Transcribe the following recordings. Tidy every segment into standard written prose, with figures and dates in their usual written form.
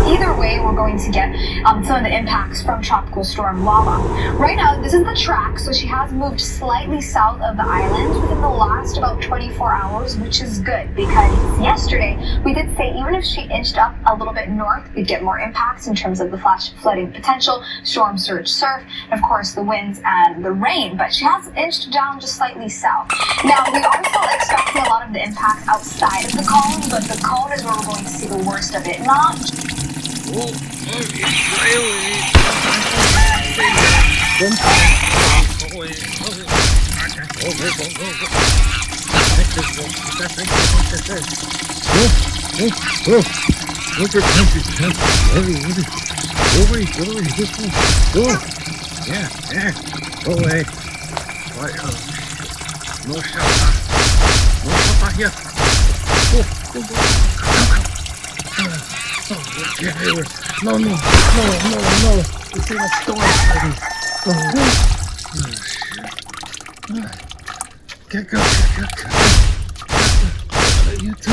Either way, we're going to get some of the impacts from Tropical Storm Lala. Right now, this is the track, so she has moved slightly south of the island within the last about 24 hours, which is good because yesterday we did say even if she inched up a little bit north, we'd get more impacts in terms of the flash flooding potential, storm surge surf, and of course the winds and the rain, but she has inched down just slightly south. Now, we are still expecting a lot of the impact outside of the cone, but the cone is where we're going to see the worst of it. Not No. This ain't a storm, buddy. Get go. You too.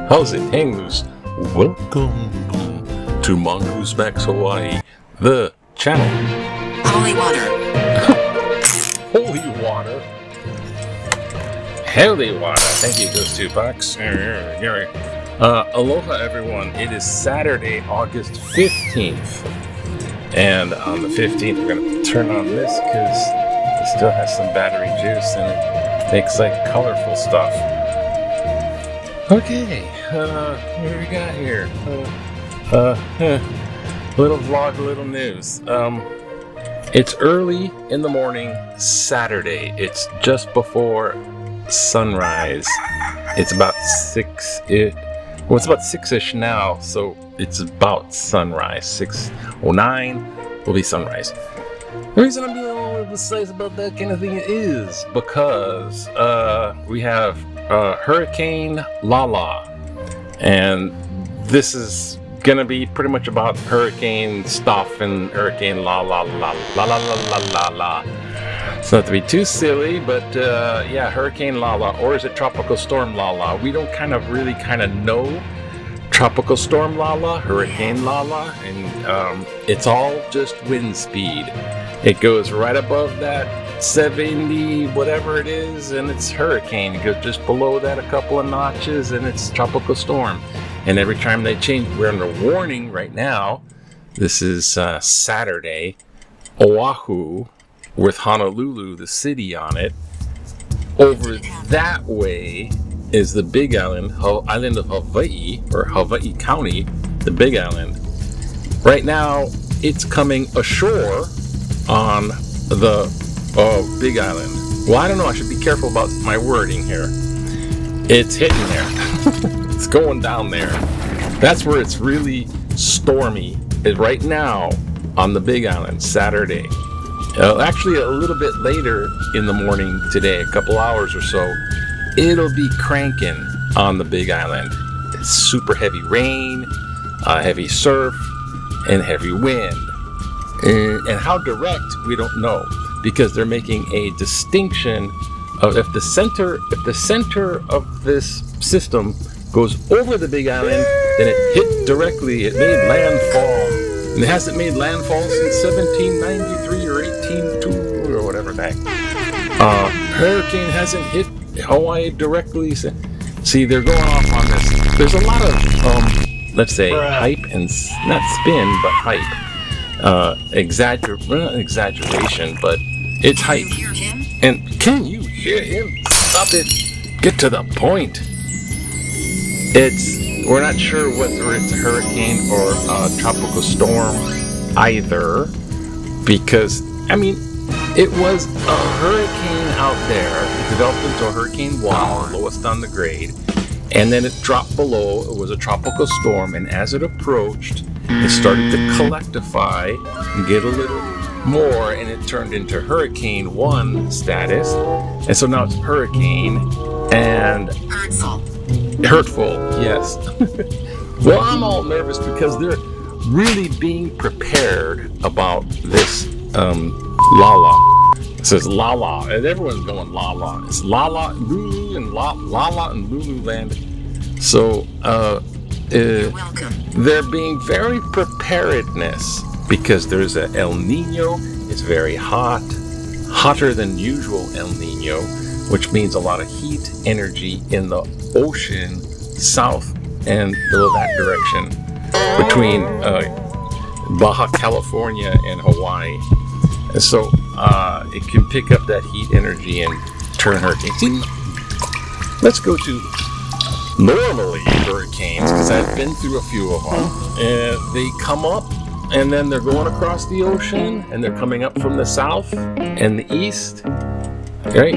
How's it hang loose? Welcome to Mongoose Max Hawaii, the channel. Holy water. Holy water. Holy water. Thank you, those 2 bucks. Aloha, everyone. It is Saturday, August 15th. And on the 15th, we're going to turn on this because it still has some battery juice and it makes like colorful stuff. Okay, what do we got here? Little vlog, little news. It's early in the morning, Saturday. It's just before sunrise. It's about 6. Well, it's about 6-ish now, so it's about sunrise. 6:09 will be sunrise. The reason I'm being a little precise about that kind of thing is because we have Hurricane Lala, and this is gonna be pretty much about hurricane stuff and Hurricane la. It's not to be too silly, but yeah, Hurricane Lala, or is it Tropical Storm Lala? We don't really know Tropical Storm Lala, Hurricane Lala, and it's all just wind speed. It goes right above that 70 whatever it is, and it's hurricane. It goes just below that a couple of notches, and it's tropical storm. And every time they change, we're under warning right now. This is Saturday. Oahu with Honolulu, the city, on it. Over that way is the Big Island, island of Hawaii, or Hawaii County, the Big Island. Right now, it's coming ashore on the Big Island. Well, I don't know. I should be careful about my wording here. It's hitting there. It's going down there. That's where it's really stormy. Is right now on the Big Island, Saturday. Actually, a little bit later in the morning today, a couple hours or so, it'll be cranking on the Big Island. It's super heavy rain, heavy surf, and heavy wind. And how direct, we don't know, because they're making a distinction of if the center of this system goes over the Big Island, then it hit directly. It made landfall, and it hasn't made landfall since 1793 or 1802 or whatever back. Hurricane hasn't hit Hawaii directly. See, they're going off on this. There's a lot of let's say hype and not spin, but hype. Exaggeration, but it's hype. And can you hear him? Stop it. Get to the point. We're not sure whether it's a hurricane or a tropical storm either, because, I mean, it was a hurricane out there. It developed into a hurricane 1, lowest on the grade, and then it dropped below. It was a tropical storm, and as it approached, it started to collectivify and get a little more, and it turned into Hurricane 1 status. And so now it's hurricane and hurtful, yes. Well, I'm all nervous because they're really being prepared about this Lala. It says Lala, and everyone's going Lala. It's Lala, Lulu, and Lala and Lululand. So they're being very preparedness because there's a El Nino. It's very hot, hotter than usual El Nino, which means a lot of heat energy in the ocean south and that direction between Baja California and Hawaii. And so it can pick up that heat energy and turn hurricanes. Let's go to normally hurricanes, because I've been through a few of them. And they come up and then they're going across the ocean and they're coming up from the south and the east, right?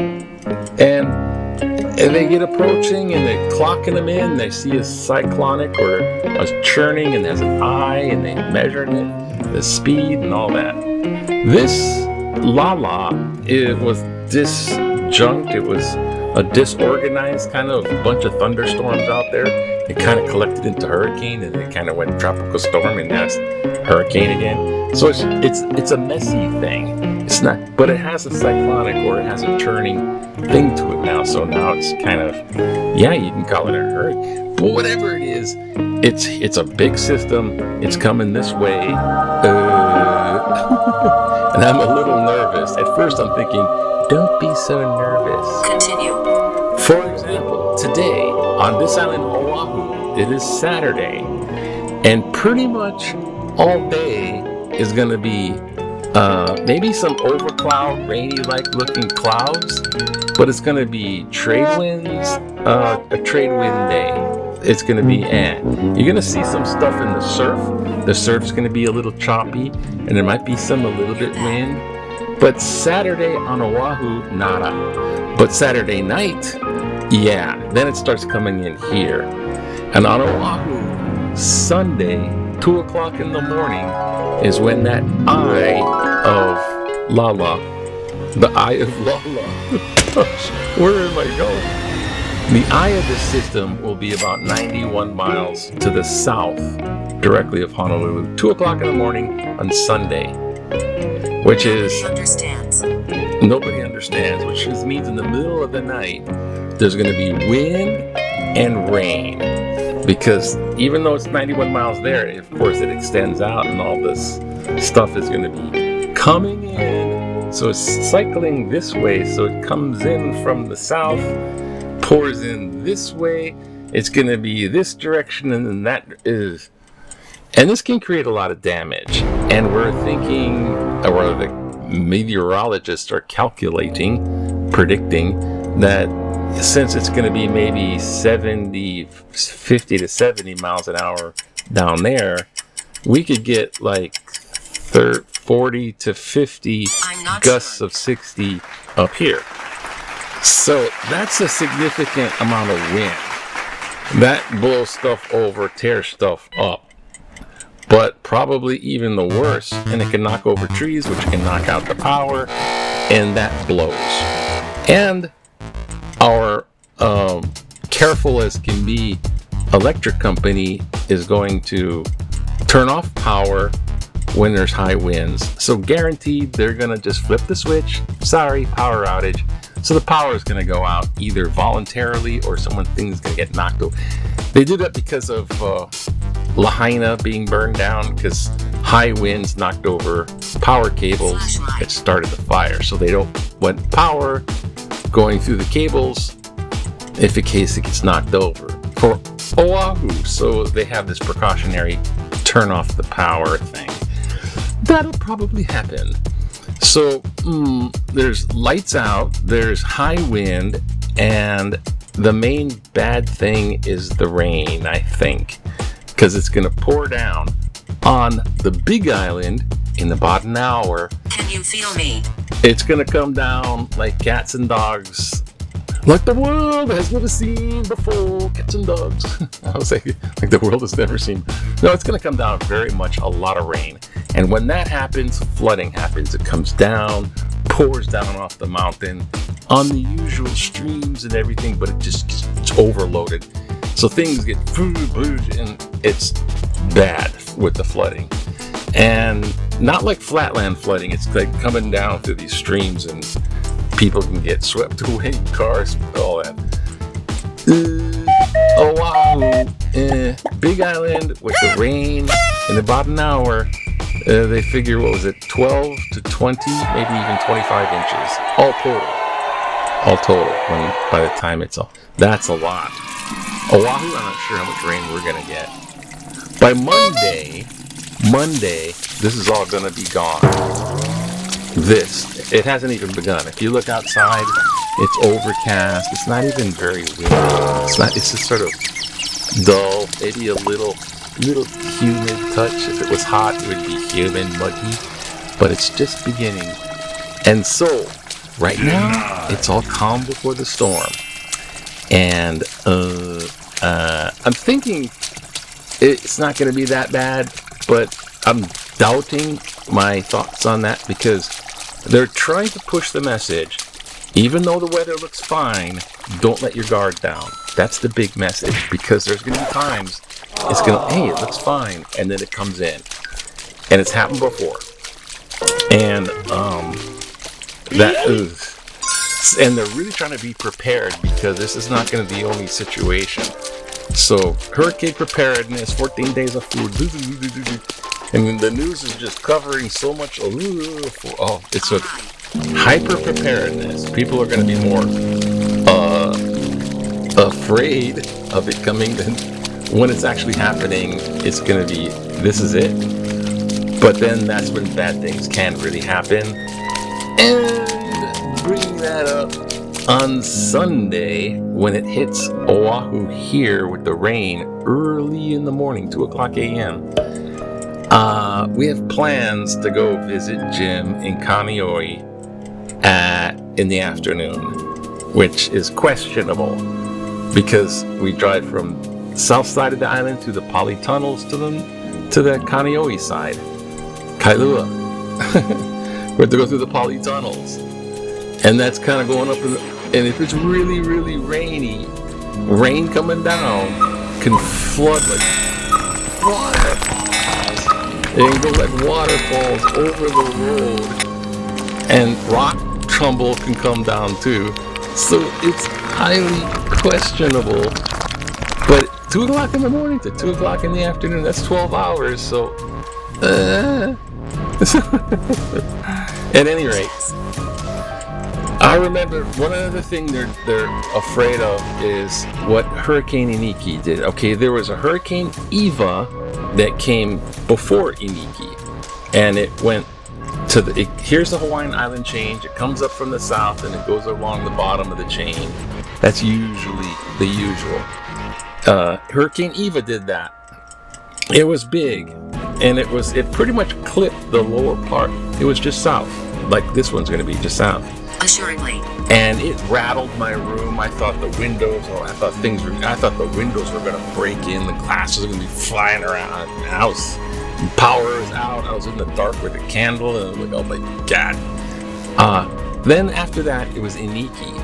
And they get approaching and they're clocking them in. They see a cyclonic or a churning, and there's an eye, and they measure it, the speed and all that. This Lala, it was disjunct. It was a disorganized kind of bunch of thunderstorms out there. It kind of collected into hurricane, and it kind of went tropical storm, and now it's hurricane again. So it's a messy thing. It's not, but it has a cyclonic or it has a turning thing to it now. So now it's kind of, yeah, you can call it a hurricane. But whatever it is, it's a big system. It's coming this way. And I'm a little nervous. At first I'm thinking, don't be so nervous. Continue. For example, today on this island, Oahu, it is Saturday, and pretty much all day is going to be maybe some overcloud, rainy-like looking clouds, but it's going to be trade winds, a trade wind day. It's going to be, you're going to see some stuff in the surf. The surf's going to be a little choppy, and there might be some a little bit wind. But Saturday on Oahu, nada. But Saturday night, yeah, then it starts coming in here. And on Oahu, Sunday, 2 o'clock in the morning, is when that eye of Lala, the eye of Lala, where am I going? The eye of the system will be about 91 miles to the south, directly of Honolulu, 2 o'clock in the morning on Sunday, which is, nobody understands, which just means in the middle of the night, there's going to be wind and rain. Because even though it's 91 miles there, of course it extends out and all this stuff is going to be coming in. So it's cycling this way. So it comes in from the south, pours in this way. It's going to be this direction, and then that is. And this can create a lot of damage. And we're thinking, or the meteorologists are predicting that since it's going to be maybe 50 to 70 miles an hour down there, we could get like 40 to 50 gusts of 60 up here. So that's a significant amount of wind. That blows stuff over, tears stuff up. But probably even the worst, and it can knock over trees, which can knock out the power, and that blows. And our careful as can be electric company is going to turn off power when there's high winds. So guaranteed they're going to just flip the switch. Sorry, power outage. So the power is going to go out either voluntarily or someone thinks it's going to get knocked over. They do that because of Lahaina being burned down, because high winds knocked over power cables that started the fire. So they don't want power going through the cables if in case it gets knocked over. For Oahu, so they have this precautionary turn off the power thing. That'll probably happen. So there's lights out, there's high wind, and the main bad thing is the rain, I think, because it's going to pour down on the Big Island in about an hour. Can you feel me? It's going to come down like cats and dogs like the world has never seen before, cats and dogs. I was like the world has never seen. No, it's going to come down very much a lot of rain. And when that happens, flooding happens. It comes down, pours down off the mountain on the usual streams and everything, but it's overloaded. So things get and it's bad with the flooding. And not like flatland flooding, it's like coming down through these streams and people can get swept away, cars, all that. Oahu, big island with the rain in about an hour. They figure, 12 to 20, maybe even 25 inches, all total. By the time it's all, that's a lot. Oahu, I'm not sure how much rain we're gonna get. By Monday, this is all gonna be gone. It hasn't even begun. If you look outside, it's overcast. It's not even very windy. It's just sort of dull, maybe a little humid touch. If it was hot, it would be humid, muggy, but it's just beginning. And so, right now, it's all calm before the storm. And I'm thinking it's not going to be that bad, but I'm doubting my thoughts on that because they're trying to push the message. Even though the weather looks fine, don't let your guard down. That's the big message, because there's going to be times it looks fine, and then it comes in. And it's happened before. And and they're really trying to be prepared, because this is not going to be the only situation. So, hurricane preparedness, 14 days of food, and the news is just covering so much. It's a hyper preparedness. People are going to be more afraid of it coming than when it's actually happening. It's going to be, this is it. But then that's when bad things can really happen. And bring that up on Sunday when it hits Oahu here with the rain early in the morning, 2 o'clock a.m. We have plans to go visit Jim in Kaneohe in the afternoon, which is questionable because we drive from the south side of the island to the polytunnels to the Kaneohe side, Kailua. We have to go through the polytunnels, and that's kind of going up. And if it's really, really rainy, rain coming down can flood like waterfalls. It can go like waterfalls over the road, and rock tumble can come down too. So it's highly questionable. But 2 o'clock in the morning to 2 o'clock in the afternoon, that's 12 hours. So, at any rate, I remember one other thing they're afraid of is what Hurricane Iniki did. Okay, there was a Hurricane Eva that came before Iniki, and it went to here's the Hawaiian island change. It comes up from the south and it goes along the bottom of the chain. That's usually the usual. Hurricane Eva did that. It was big, and it pretty much clipped the lower part. It was just south, like this one's going to be just south. Assuredly. And it rattled my room. I thought the windows were going to break in. The glass was going to be flying around. And power was out. I was in the dark with a candle, and I was like, oh my God. Then after that, it was Iniki.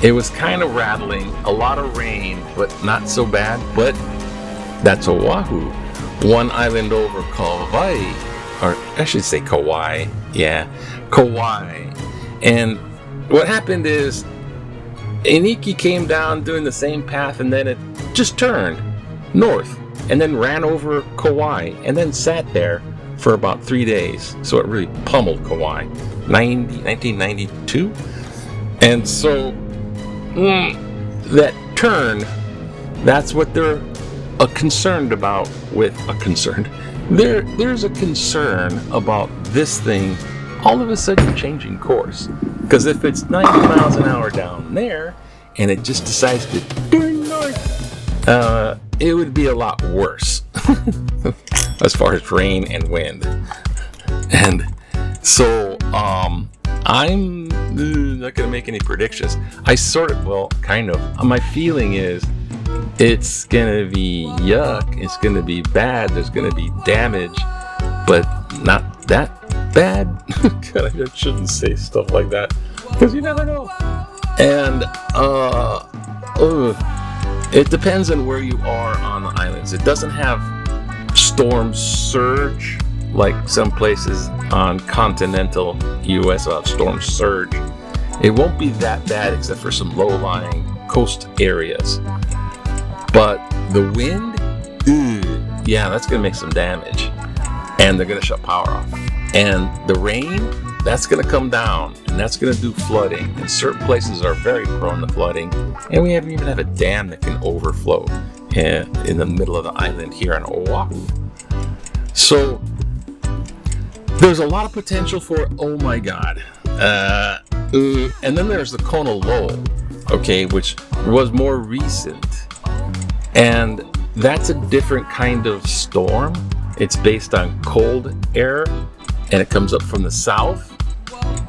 It was kind of rattling, a lot of rain, but not so bad. But that's Oahu. One island over Kauai, or I should say Kauai. Yeah, Kauai. And what happened is Iniki came down doing the same path, and then it just turned north and then ran over Kauai and then sat there for about 3 days. So it really pummeled Kauai. 1992. And so that turn, that's what they're concerned about with a concern. There's a concern about this thing all of a sudden changing course. Because if it's 90 miles an hour down there and it just decides to turn north, it would be a lot worse as far as rain and wind. And so I'm not going to make any predictions. Kind of. My feeling is it's going to be yuck. It's going to be bad. There's going to be damage, but not that bad. God, I shouldn't say stuff like that because you never know. And it depends on where you are on the islands. It doesn't have storm surge like some places on continental U.S. have storm surge. It won't be that bad except for some low-lying coast areas. But the wind, yeah, that's going to make some damage. And they're going to shut power off. And the rain, that's going to come down. And that's going to do flooding. And certain places are very prone to flooding. And we haven't even have a dam that can overflow in the middle of the island here on Oahu. So there's a lot of potential for, oh my God. And then there's the Kona Low, okay, which was more recent. And that's a different kind of storm. It's based on cold air, and it comes up from the south.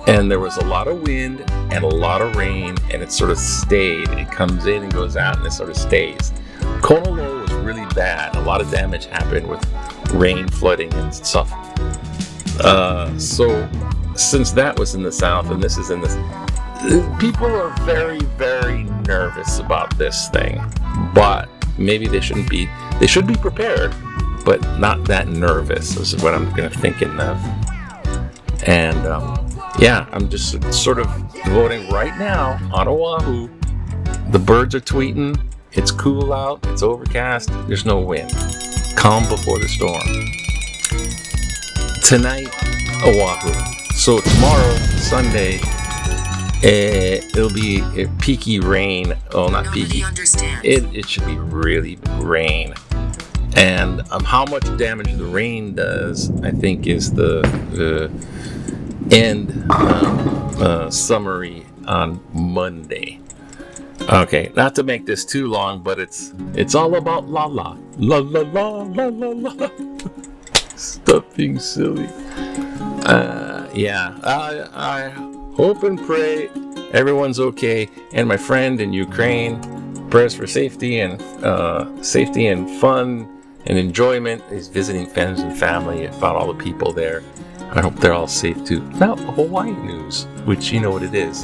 And there was a lot of wind and a lot of rain, and it sort of stayed. It comes in and goes out, and it sort of stays. Kona Low was really bad. A lot of damage happened with rain, flooding, and stuff. So since that was in the south and this is in this, people are very, very nervous about this thing. But maybe they shouldn't be. They should be prepared, but not that nervous. This is what I'm thinking of. And yeah, I'm just sort of voting right now on Oahu. The birds are tweeting. It's cool out. It's overcast. There's no wind. Calm before the storm. Tonight, Oahu. So tomorrow, Sunday, it'll be a peaky rain. Oh, not peaky. It should be really rain. And how much damage the rain does, I think, is the end summary on Monday. Okay, not to make this too long, but it's all about Lala. La la la la la la. Stop being silly. Yeah, I hope and pray everyone's okay. And my friend in Ukraine, prayers for safety and fun and enjoyment. He's visiting friends and family. About all the people there. I hope they're all safe too. Now, Hawaii news, which you know what it is.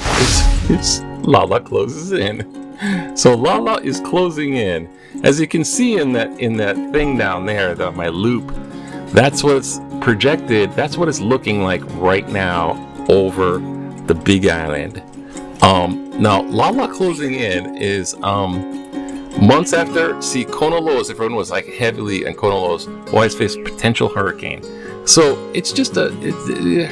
It's Lala closes in. So Lala is closing in. As you can see in that thing down there, my loop, that's what's projected. That's what it's looking like right now over the Big Island. Now Lala closing in is months after. See, Kona Lows, everyone was like heavily in Kona Lows. Hawaii's faced potential hurricane. So it's just a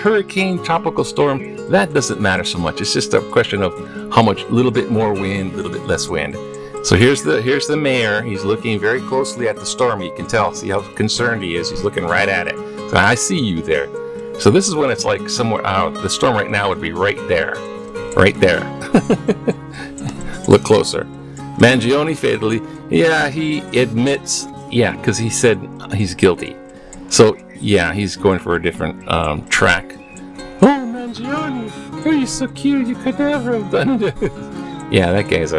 hurricane, tropical storm. That doesn't matter so much. It's just a question of how much, little bit more wind, little bit less wind. So here's the mayor. He's looking very closely at the storm. You can tell, see how concerned he is. He's looking right at it. So I see you there. So this is when it's like somewhere out. The storm right now would be right there. Right there. Look closer. Mangione fatally. Yeah, he admits. Yeah, because he said he's guilty. So yeah, he's going for a different track. Oh, Mangione, oh, you're so cute. You could never have done this. Yeah, that guy's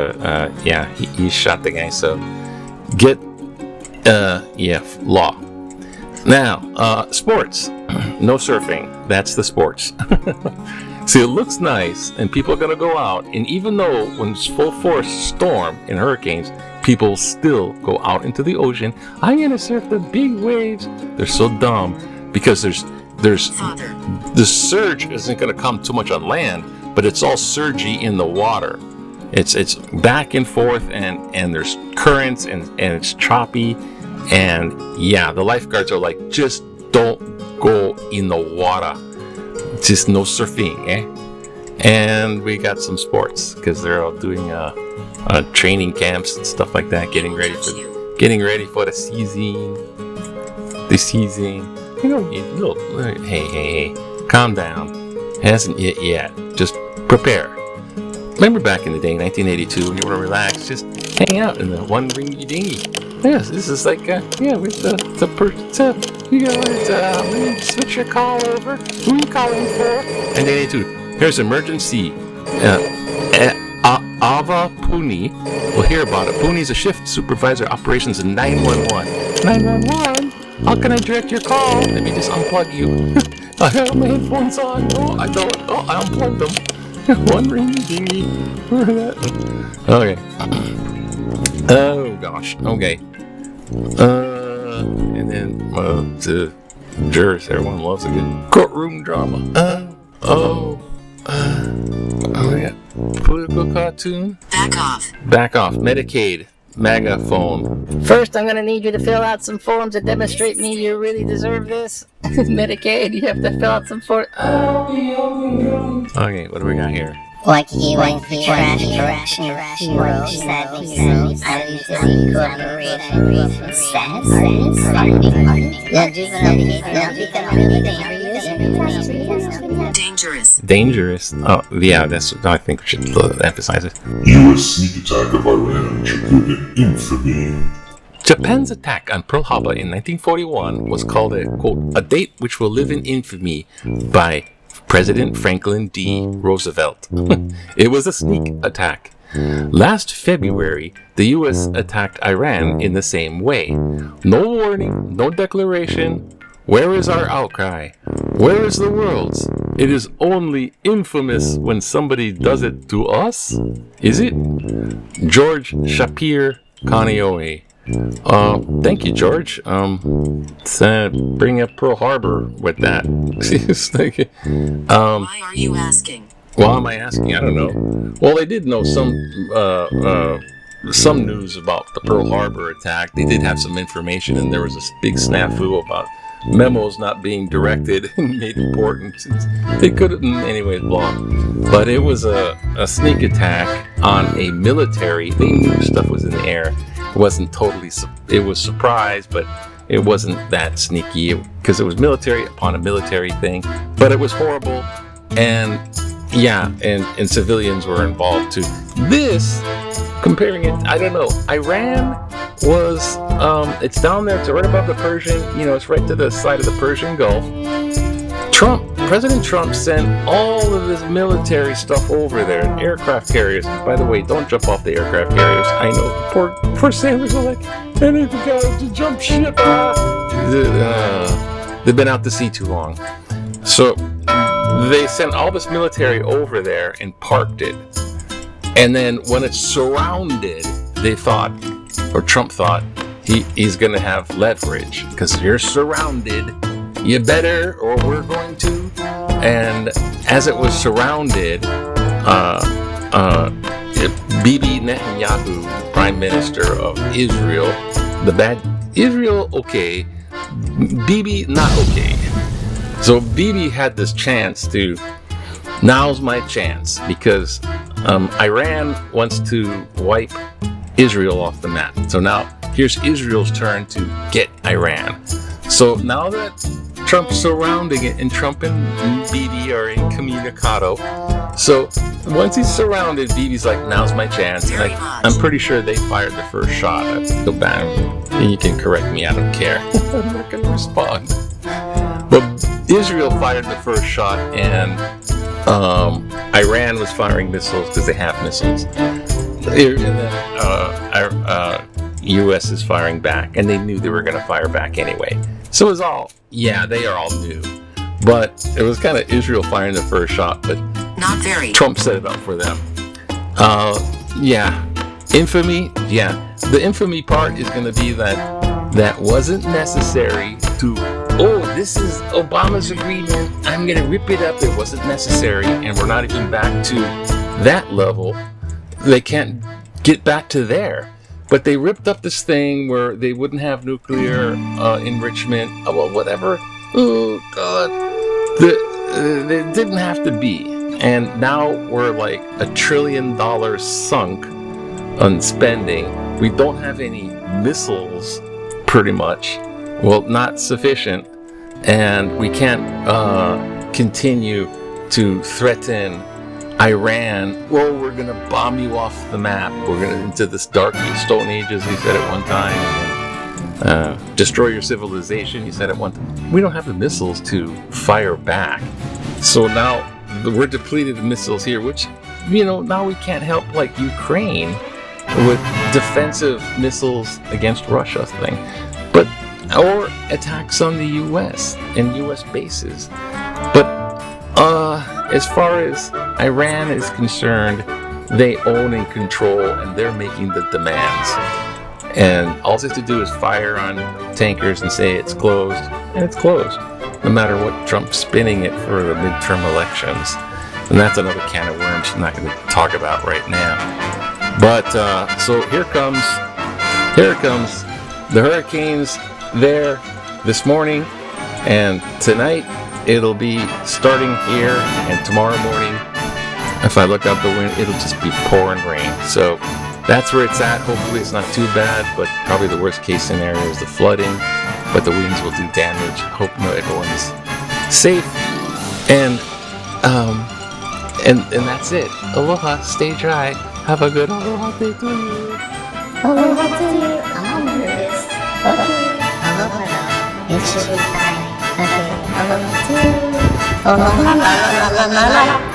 he shot the guy. So get law. Now, sports. No surfing. That's the sports. See, it looks nice, and people are going to go out. And even though when it's full force storm and hurricanes, people still go out into the ocean. I'm going to surf the big waves. They're so dumb because there's the surge isn't going to come too much on land, but it's all surgy in the water. It's back and forth, and there's currents, and it's choppy. And yeah, the lifeguards are like, just don't go in the water. Just no surfing, eh? And we got some sports because they're all doing training camps and stuff like that, getting ready for the season. The season, hey, calm down. It hasn't yet. Just prepare. Remember back in the day, 1982, when you want to relax, just hang out in the one ringy dingy. Yes, this is like with the you know, switch your call over. Who are you calling for? 1982. Here's emergency. Ava Puni will hear about it. Puni's a shift supervisor operations in 911. 911? How can I direct your call? Let me just unplug you. I have my headphones on. Oh, I don't. Oh, I unplugged them. One ring dingy. Okay. Oh gosh. Okay. And then to jurors, everyone loves a good courtroom drama. Oh yeah. Political cartoon. Back off. Medicaid. Megaphone. First, I'm gonna need you to fill out some forms to demonstrate me you really deserve this. Medicaid, you have to fill out some forms. Okay, what do we got here? Like he went for trash correction hero said he's corporation says the juvenile Dangerous. Oh, yeah, that's. I think we should emphasize it. U.S. sneak attack of Iran triggered in infamy. Japan's attack on Pearl Harbor in 1941 was called a, quote, a date which will live in infamy by President Franklin D. Roosevelt. It was a sneak attack. Last February, the U.S. attacked Iran in the same way. No warning, no declaration. Where is our outcry? Where is the world's? It is only infamous when somebody does it to us? Is it? George Shapir Kaneohe. Thank you, George. Bring up Pearl Harbor with that. Why are you asking? Why am I asking? I don't know. Well, they did know some news about the Pearl Harbor attack. They did have some information, and there was a big snafu about memos not being directed and made important. They couldn't, anyways, blah. But it was a sneak attack on a military. They knew stuff was in the air. It wasn't totally, it was surprise, but it wasn't that sneaky because it was military upon a military thing. But it was horrible, and yeah, and civilians were involved too. This, comparing it, I don't know. Iran was, it's down there. It's right above the Persian. It's right to the side of the Persian Gulf. President Trump sent all of his military stuff over there, aircraft carriers. By the way, don't jump off the aircraft carriers. I know, poor sailors are like, I need to go to jump ship. They've been out to sea too long. So they sent all this military over there and parked it. And then when it's surrounded, they thought, or Trump thought, he's going to have leverage because you're surrounded. You better, or we're going to. And as it was surrounded, Bibi Netanyahu, Prime Minister of Israel, Israel okay, Bibi not okay. So Bibi had this chance to, now's my chance, because Iran wants to wipe Israel off the map. So now here's Israel's turn to get Iran. So now that Trump's surrounding it, and Trump and Bibi are incommunicado. So once he's surrounded, Bibi's like, now's my chance. And I'm pretty sure they fired the first shot. I have to go back. And you can correct me, I don't care. I'm not going to respond. But Israel fired the first shot, and Iran was firing missiles because they have missiles. And then U.S. is firing back, and they knew they were going to fire back anyway. So it was all, yeah, they are all new. But it was kind of Israel firing the first shot, but not very. Trump set it up for them. Yeah. Infamy, yeah. The infamy part is going to be that wasn't necessary to, this is Obama's agreement, I'm going to rip it up. It wasn't necessary, and we're not even back to that level. They can't get back to there. But they ripped up this thing where they wouldn't have nuclear enrichment. Whatever. Oh, God. It didn't have to be. And now we're like $1 trillion sunk on spending. We don't have any missiles, pretty much. Well, not sufficient. And we can't continue to threaten Iran. Well, we're going to bomb you off the map. We're going into this dark stone ages, he said at one time. Destroy your civilization, he said at one time. We don't have the missiles to fire back. So now we're depleted of missiles here, which, now we can't help like Ukraine with defensive missiles against Russia thing, or attacks on the U.S. and U.S. bases. But as far as Iran is concerned, they own and control, and they're making the demands. And all they have to do is fire on tankers and say it's closed, and it's closed, no matter what Trump's spinning it for the midterm elections. And that's another can of worms I'm not going to talk about right now. But so here it comes the hurricanes there this morning, and tonight it'll be starting here, and tomorrow morning, if I look out the window, it'll just be pouring rain. So that's where it's at. Hopefully it's not too bad, but probably the worst case scenario is the flooding, but the winds will do damage. Hope everyone's safe, and that's it. Aloha, stay dry. Have a good aloha day to you. Aloha to you. I'm nervous. Okay. Aloha though. It should be fine. Okay. Aloha to you. Aloha la la la la la la.